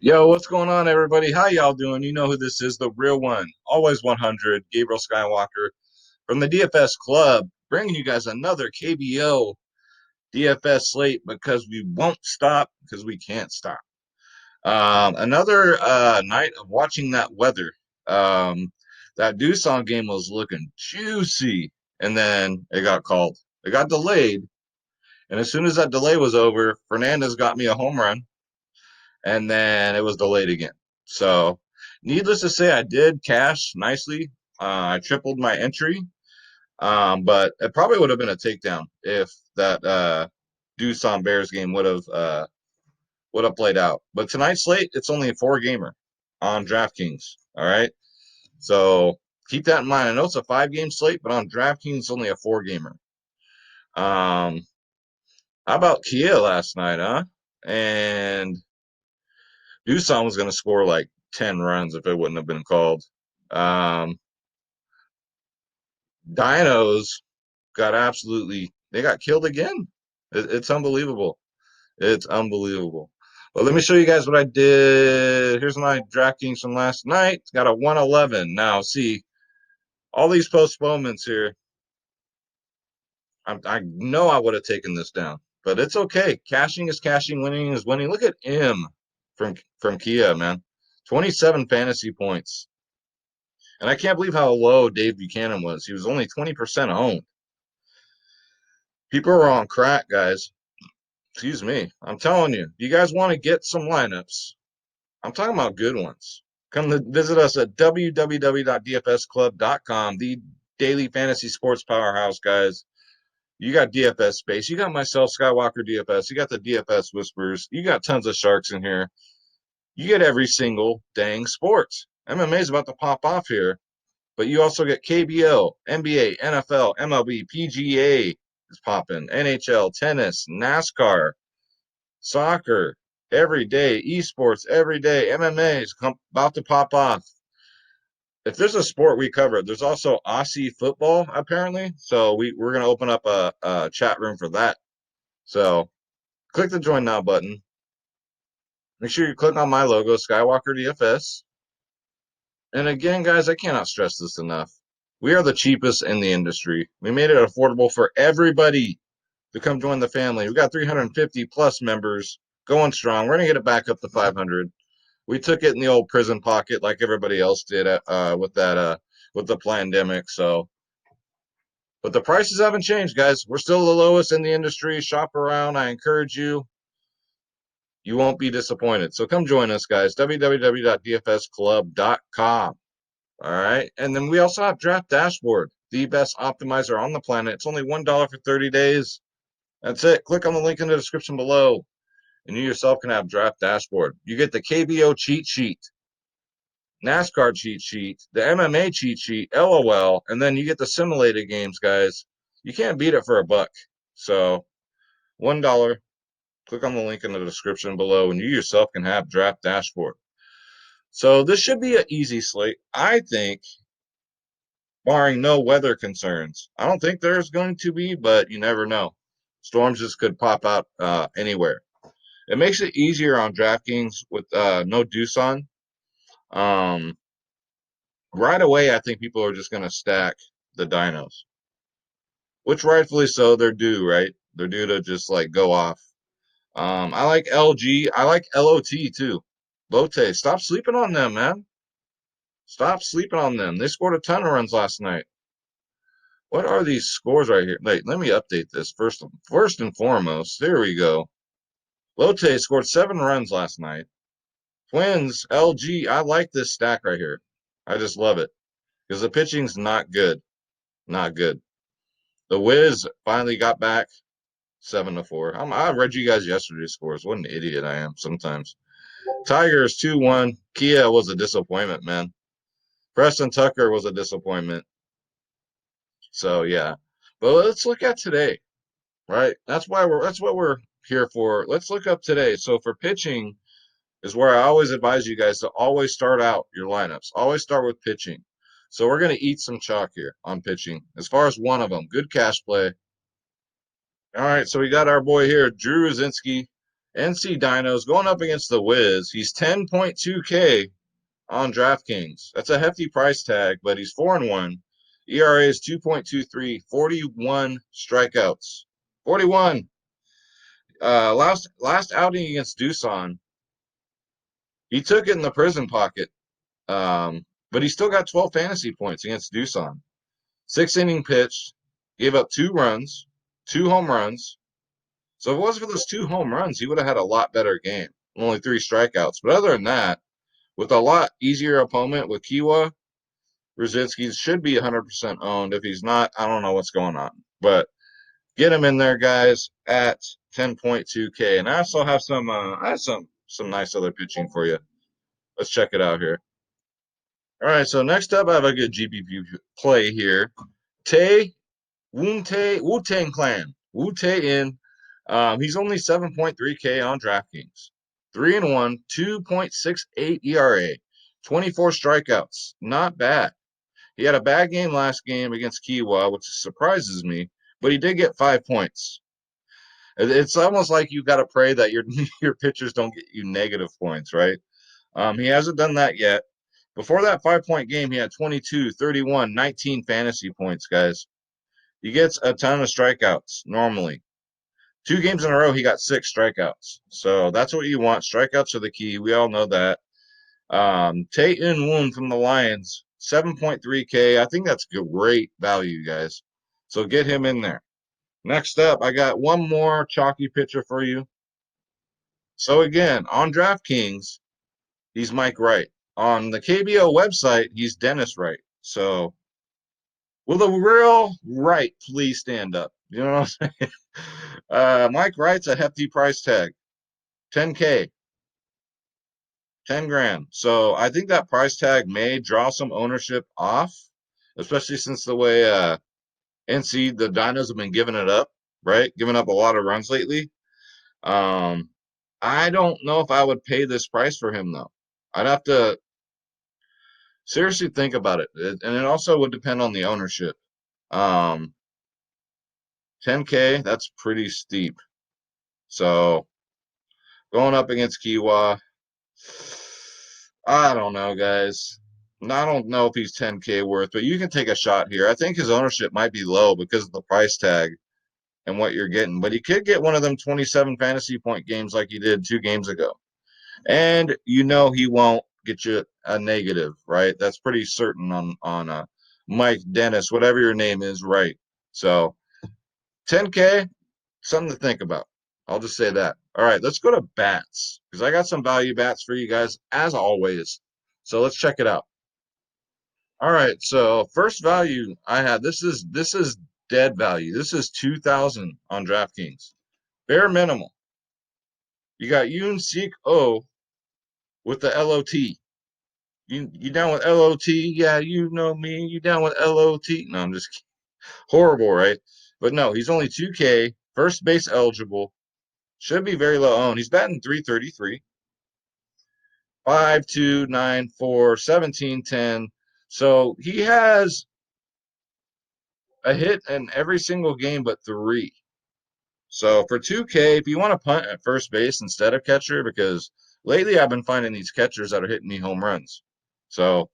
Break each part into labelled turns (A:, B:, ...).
A: Yo, what's going on, everybody? How y'all doing? You know who this is, the real one. Always 100, Gabriel Skywalker from the DFS Club, bringing you guys another KBO DFS slate because we won't stop because we can't stop. Another night of watching that weather. That Doosan game was looking juicy, and then it got called. It got delayed, and as soon as that delay was over, Fernandez got me a home run and then it was delayed again. So, needless to say, I did cash nicely. I tripled my entry, but it probably would have been a takedown if that Doosan Bears game would have played out. But tonight's slate, it's only a four gamer on DraftKings. All right, so keep that in mind. I know it's a five-game slate, but on DraftKings, it's only a four gamer. Um, how about Kia last night, huh? And Doosan was going to score like 10 runs if it wouldn't have been called. Um, Dinos they got killed again. It's unbelievable. It's unbelievable. Well, let me show you guys what I did. Here's my DraftKings from last night. Got a 111. Now, see, all these postponements here, I know I would have taken this down, but it's okay. Cashing is cashing, winning is winning. Look at M from Kia, man. 27 fantasy points. And I can't believe how low Dave Buchanan was. He was only 20% owned. People are on crack, guys. Excuse me. I'm telling you, you guys want to get some lineups. I'm talking about good ones. Come to visit us at www.dfsclub.com, the daily fantasy sports powerhouse, guys. You got DFS space. You got myself, Skywalker DFS. You got the DFS whispers. You got tons of sharks in here. You get every single dang sport. MMA is about to pop off here. But you also get KBO, NBA, NFL, MLB, PGA is popping, NHL, tennis, NASCAR, soccer, every day, esports, every day, MMA is about to pop off. If there's a sport we cover, there's also Aussie football, apparently. So we're going to open up a chat room for that. So click the join now button. Make sure you click on my logo, Skywalker DFS. And again, guys, I cannot stress this enough. We are the cheapest in the industry. We made it affordable for everybody to come join the family. We got 350 plus members going strong. We're going to get it back up to 500. We took it in the old prison pocket like everybody else did with the pandemic. So, but the prices haven't changed, guys. We're still the lowest in the industry. Shop around. I encourage you. You won't be disappointed. So come join us, guys. www.dfsclub.com. All right. And then we also have Draft Dashboard, the best optimizer on the planet. It's only $1 for 30 days. That's it. Click on the link in the description below, and you yourself can have Draft Dashboard. You get the KBO cheat sheet, NASCAR cheat sheet, the MMA cheat sheet, LOL, and then you get the simulated games, guys. You can't beat it for a buck. So, $1. Click on the link in the description below, and you yourself can have Draft Dashboard. So, this should be an easy slate. I think barring no weather concerns. I don't think there's going to be, but you never know. Storms just could pop out anywhere. It makes it easier on DraftKings with no Doosan. Um, right away, I think people are just going to stack the dinos, which rightfully so. They're due, right? They're due to just like go off. I like LG. I like LOT too. Lotte. Stop sleeping on them, man. Stop sleeping on them. They scored a ton of runs last night. What are these scores right here? Wait, let me update this first and foremost. There we go. Lotte scored 7 runs last night. Twins, LG. I like this stack right here. I just love it because the pitching's not good. Not good. The Wiz finally got back 7-4. I read you guys yesterday's scores. What an idiot I am sometimes. Tigers 2-1. Kia was a disappointment, man. Preston Tucker was a disappointment. So yeah. But let's look at today. Right? That's what we're here for. Let's look up today. So for pitching is where I always advise you guys to always start out your lineups. Always start with pitching. So we're going to eat some chalk here on pitching. As far as one of them, good cash play. All right, so we got our boy here, Drew Rosinski. NC Dinos going up against the Wiz. He's 10.2K on DraftKings. That's a hefty price tag, but he's 4-1. ERA is 2.23, 41 strikeouts. 41. Last outing against Doosan, he took it in the prison pocket. But he still got 12 fantasy points against Doosan. 6 inning pitch, gave up 2 runs, 2 home runs. So if it wasn't for those 2 home runs, he would have had a lot better game. Only 3 strikeouts. But other than that, with a lot easier opponent with Kiwa, Rositsky should be 100% owned. If he's not, I don't know what's going on. But get him in there, guys, at 10.2K. And I also have some nice other pitching for you. Let's check it out here. All right, so next up, I have a good GPP play here. Wu-Tang Clan. Wu-Tang in. He's only 7.3K on DraftKings. 3-1, 2.68 ERA, 24 strikeouts. Not bad. He had a bad game last game against Kiwa, which surprises me, but he did get 5 points. It's almost like you got to pray that your your pitchers don't get you negative points, right? He hasn't done that yet. Before that 5-point game, he had 22, 31, 19 fantasy points, guys. He gets a ton of strikeouts normally. 2 games in a row, he got 6 strikeouts. So that's what you want. Strikeouts are the key. We all know that. Tae-In Woon from the Lions, 7.3K. I think that's great value, guys. So get him in there. Next up, I got one more chalky pitcher for you. So again, on DraftKings, he's Mike Wright. On the KBO website, he's Dennis Wright. So will the real Wright please stand up? You know what I'm saying? Mike Wright's a hefty price tag, 10K, 10 grand. So I think that price tag may draw some ownership off, especially since the way NC the Dinos have been giving it up, right? Giving up a lot of runs lately. I don't know if I would pay this price for him though. I'd have to seriously think about it, and it also would depend on the ownership. 10K, that's pretty steep. So going up against Kiwa, I don't know, guys. I don't know if he's 10K worth, but you can take a shot here. I think his ownership might be low because of the price tag and what you're getting, but he could get one of them 27 fantasy point games like he did 2 games ago. And you know he won't get you a negative, right? That's pretty certain on Mike Dennis, whatever your name is, right? So 10K, something to think about. I'll just say that. All right, let's go to bats because I got some value bats for you guys as always. So let's check it out. All right, so first value I had this is dead value. This is 2,000 on DraftKings. Bare minimal. You got Yoon Sik O with the LOT. You down with LOT? Yeah, you know me. You down with LOT? No, I'm just kidding. Horrible, right? But no, he's only 2K, first base eligible. Should be very low owned. He's batting 333. 5, 2, 9, 4, 17, 10. So he has a hit in every single game but 3. So for 2K, if you want to punt at first base instead of catcher, because lately I've been finding these catchers that are hitting me home runs. So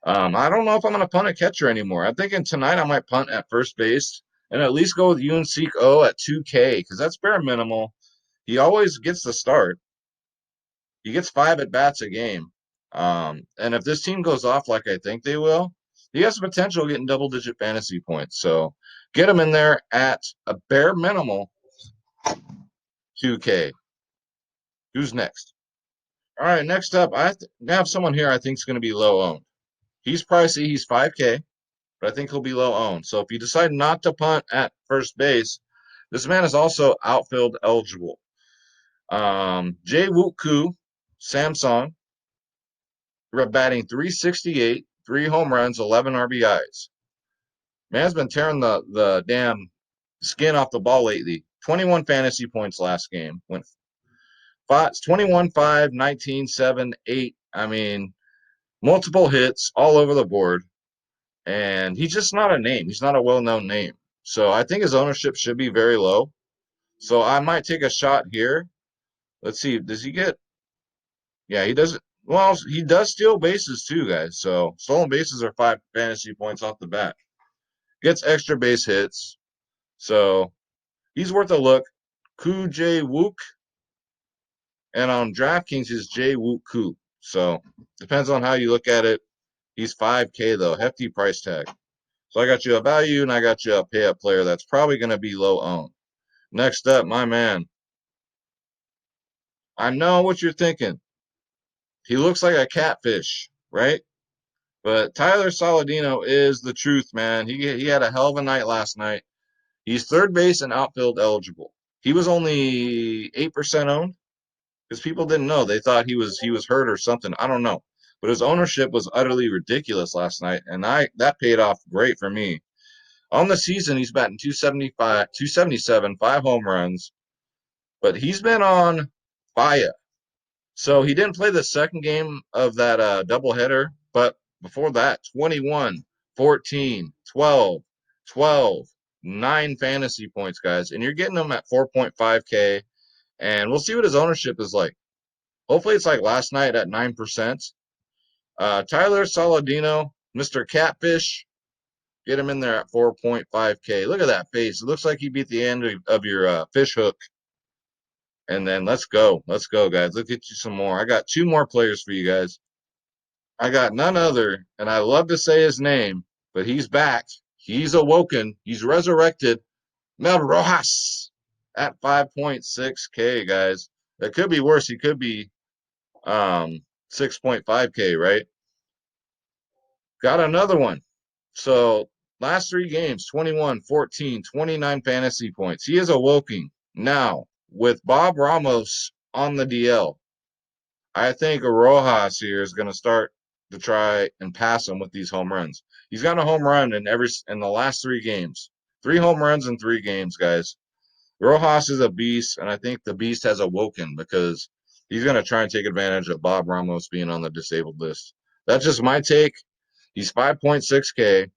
A: I don't know if I'm going to punt a catcher anymore. I'm thinking tonight I might punt at first base and at least go with UNC O at 2K because that's bare minimal. He always gets the start. He gets 5 at bats a game. And if this team goes off like I think they will, he has the potential of getting double-digit fantasy points. So get him in there at a bare minimal 2K. Who's next? All right, next up, I have someone here I think is going to be low owned. He's pricey. He's 5K, but I think he'll be low owned. So if you decide not to punt at first base, this man is also outfield eligible. Jay Wook Koo, Samsung, batting 368, 3 home runs, 11 RBIs. Man's been tearing the damn skin off the ball lately. 21 fantasy points last game. Went 21, 5, 19, 7, 8. I mean, multiple hits all over the board. And he's just not a name. He's not a well-known name. So I think his ownership should be very low. So I might take a shot here Let's see. Does he get? Yeah, he doesn't. Well, he does steal bases too, guys. So stolen bases are 5 fantasy points off the bat. Gets extra base hits. So he's worth a look. Koo Jae Wook. And on DraftKings, he's Jae Wook Koo. So depends on how you look at it. He's 5K though, hefty price tag. So I got you a value and I got you a pay up player that's probably going to be low owned. Next up, my man. I know what you're thinking. He looks like a catfish, right? But Tyler Saladino is the truth, man. He had a hell of a night last night. He's third base and outfield eligible. He was only 8% owned because people didn't know. They thought he was hurt or something. I don't know. But his ownership was utterly ridiculous last night, and that paid off great for me. On the season, he's batting 275, 277, 5 home runs, but he's been on fire. So he didn't play the second game of that doubleheader, but before that, 21, 14, 12, 12, 9 fantasy points, guys. And you're getting them at 4.5K. And we'll see what his ownership is like. Hopefully it's like last night at 9%. Tyler Saladino, Mr. Catfish, get him in there at 4.5K. Look at that face. It looks like he beat the end of your fish hook. And then let's go. Let's go, guys. Let's get you some more. I got 2 more players for you guys. I got none other, and I love to say his name, but he's back. He's awoken. He's resurrected. Mel Rojas at 5.6K, guys. That could be worse. He could be 6.5K, right? Got another one. So last 3 games, 21, 14, 29 fantasy points. He is awoken. Now, with Bob Ramos on the DL, I think Rojas here is going to start to try and pass him with these home runs. He's got a home run in the last 3 games. 3 home runs in 3 games, guys. Rojas is a beast, and I think the beast has awoken because he's going to try and take advantage of Bob Ramos being on the disabled list. That's just my take. He's 5.6K,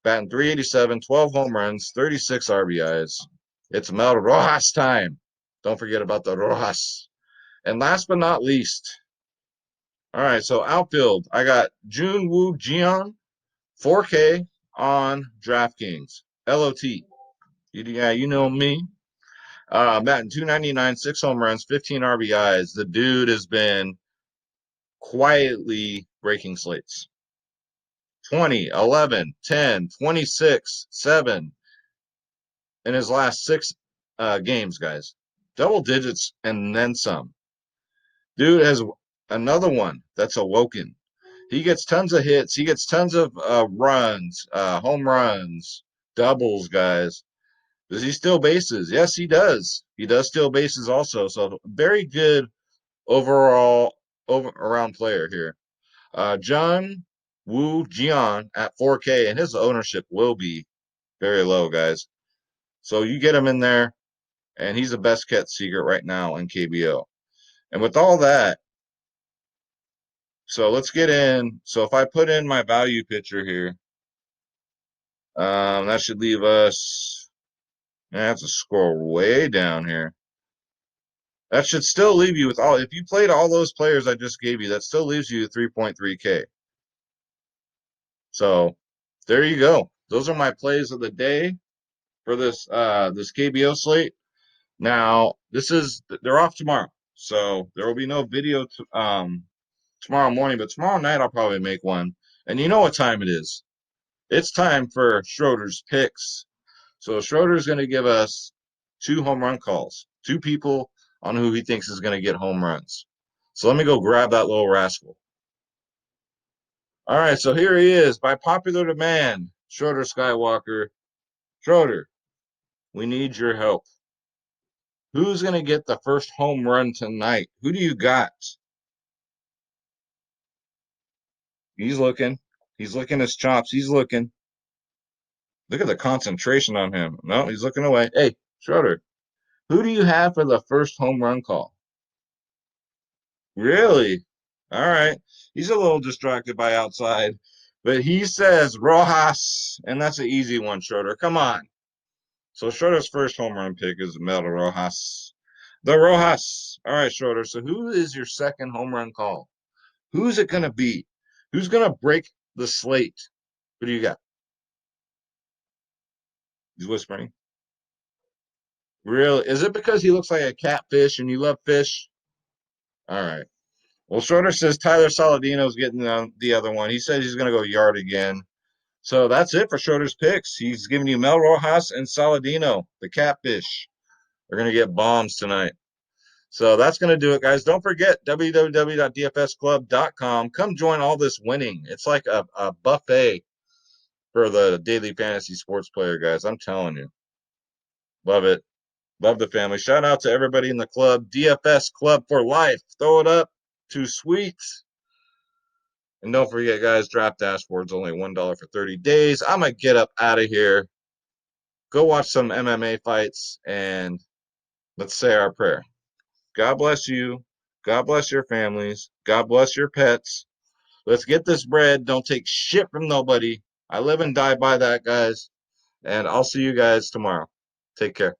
A: batting 387, 12 home runs, 36 RBIs. It's Mel Rojas time. Don't forget about the Rojas. And last but not least, all right, so outfield, I got Jun Woo Jian, 4K on DraftKings. LOT. Yeah, you know me. Batting 299, 6 home runs, 15 RBIs. The dude has been quietly breaking slates. 20, 11, 10, 26, 7 in his last 6 games, guys. Double digits and then some. Dude has another one that's awoken. He gets tons of hits. He gets tons of runs, home runs, doubles, guys. Does he steal bases? Yes, he does. He does steal bases also. So very good overall around player here. John Woo Jian at 4K, and his ownership will be very low, guys. So you get him in there, and he's the best kept secret right now in KBO. And with all that, so let's get in. So if I put in my value picture here, that should leave us. I have to scroll way down here. That should still leave you with all. If you played all those players I just gave you, that still leaves you 3.3K. So there you go. Those are my plays of the day for this KBO slate. Now they're off tomorrow, so there will be no video tomorrow morning. But tomorrow night I'll probably make one. And you know what time it is? It's time for Schroeder's picks. So Schroeder's going to give us 2 home run calls, 2 people on who he thinks is going to get home runs. So let me go grab that little rascal. All right, so here he is. By popular demand, Schroeder Skywalker. Schroeder, we need your help. Who's going to get the first home run tonight? Who do you got? He's looking. He's licking his chops. He's looking. Look at the concentration on him. No, he's looking away. Hey, Schroeder, who do you have for the first home run call? Really? All right. He's a little distracted by outside, but he says Rojas, and that's an easy one, Schroeder. Come on. So Schroeder's first home run pick is Mel Rojas. The Rojas. All right, Schroeder. So who is your second home run call? Who's it going to be? Who's going to break the slate? Who do you got? He's whispering. Really? Is it because he looks like a catfish and you love fish? All right. Well, Schroeder says Tyler Saladino's getting the other one. He says he's going to go yard again. So that's it for Schroeder's picks. He's giving you Mel Rojas and Saladino, the catfish. They're going to get bombs tonight. So that's going to do it, guys. Don't forget www.dfsclub.com. Come join all this winning. It's like a buffet for the daily fantasy sports player, guys. I'm telling you. Love it. Love the family. Shout out to everybody in the club. DFS Club for life. Throw it up. Too sweet. And don't forget, guys, Draft Dashboard's only $1 for 30 days. I'm going to get up out of here. Go watch some MMA fights and let's say our prayer. God bless you. God bless your families. God bless your pets. Let's get this bread. Don't take shit from nobody. I live and die by that, guys. And I'll see you guys tomorrow. Take care.